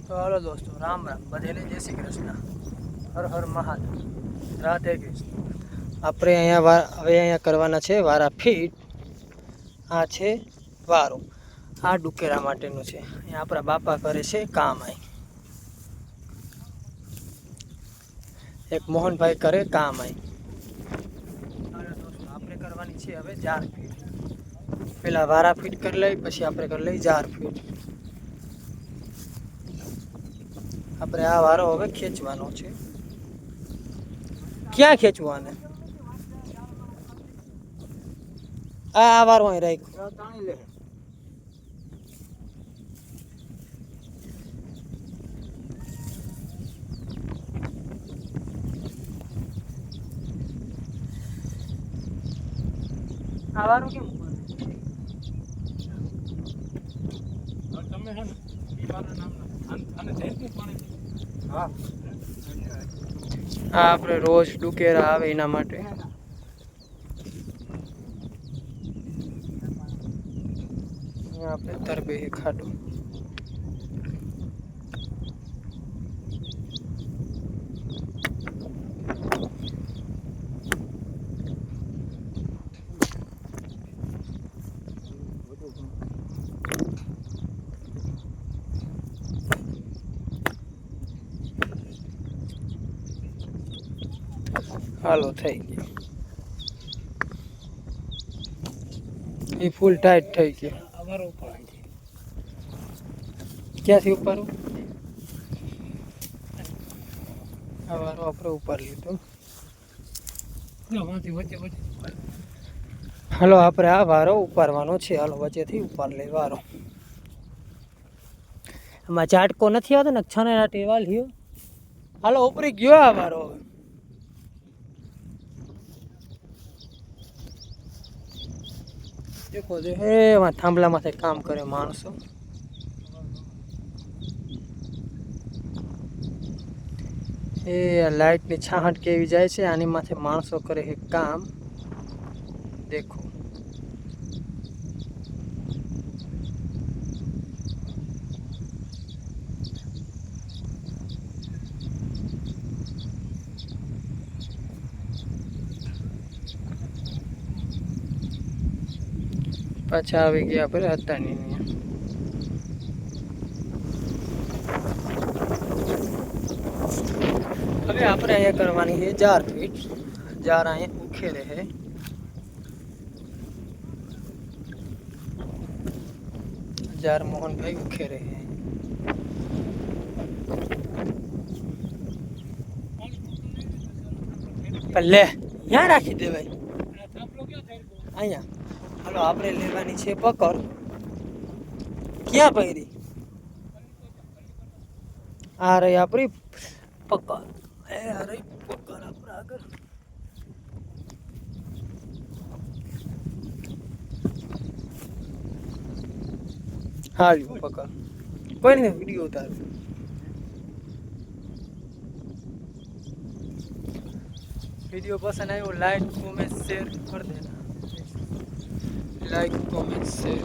તો હાલો દોસ્તો, રામ રામ, બધાને જય શ્રી કૃષ્ણ, હર હર મહાદેવ, રાધે કૃષ્ણ. આપણે અહીંયા હવે અહીંયા કરવાના છે વારા ફીટ. આ છે વારો, આ ડુકેરા માટેનું છે. અહીંયા આપણા બાપા કરે છે કામ. અહીં એક મોહનભાઈ કરે કામ. અહીં આપણે કરવાની છે હવે 4 ફીટ. પેલા વારા ફીટ કરી લઈ, પછી આપણે કરી લઈ 4 ફીટ. આપણે આ વારો હવે ખેંચવાનો છે. ક્યાં ખેંચવાને? આ વારો અહીં રાખ્યો. આ વારો કેમ તમે હે ને ઈ વારા નામના અને જૈનનું પાણી. હા, આ આપણે રોજ ડુકેરા આવે એના માટે. આપણે તરબે ખાડું. હાલો, થઈ ગયું. એ ફૂલ ટાઈટ થઈ ગયું. ક્યાંથી ઉપાડું? આ વારો આપણે ઉપાડી લીધો. હાલો, આપણે આ વારો ઉપાડવાનો છે. હાલો, વચ્ચેથી ઉપાડી લઈ વારો. એમાં ચાટકો નથી આવતો ને, છાનેરા ટેવા લ્યો. હાલો, ઉપરી ગયો આ વારો. દેખો દે એમાં થાંભલામાંથી કામ કરે માણસો. એ લાઇટની છાંટ કેવી જાય છે, આની માથે માણસો કરે છે કામ. દેખો, પાછા આવી ગયા આપણે હતાની. હવે આપણે અહીંયા કરવાની છે 4 ફીટ. 4 અહીંયા ઉખેરે છે. જાર મોહનભાઈ ઉખેરે છે. લે ત્યાં રાખી દેવાય અહીંયા. હાલો, આપણે લેવાની છે પકડ. ક્યાં પહેરી? આ રહી આપણી પકડ. આ રહી પકડ આપણે આગળ. હાલ્યું પકડ. કોઈ નહીં, વિડીયો ઉતાર. વિડીયો પસંદ આવ્યો, લાઈક કોમેન્ટ શેર કરી દેના. Like comment share.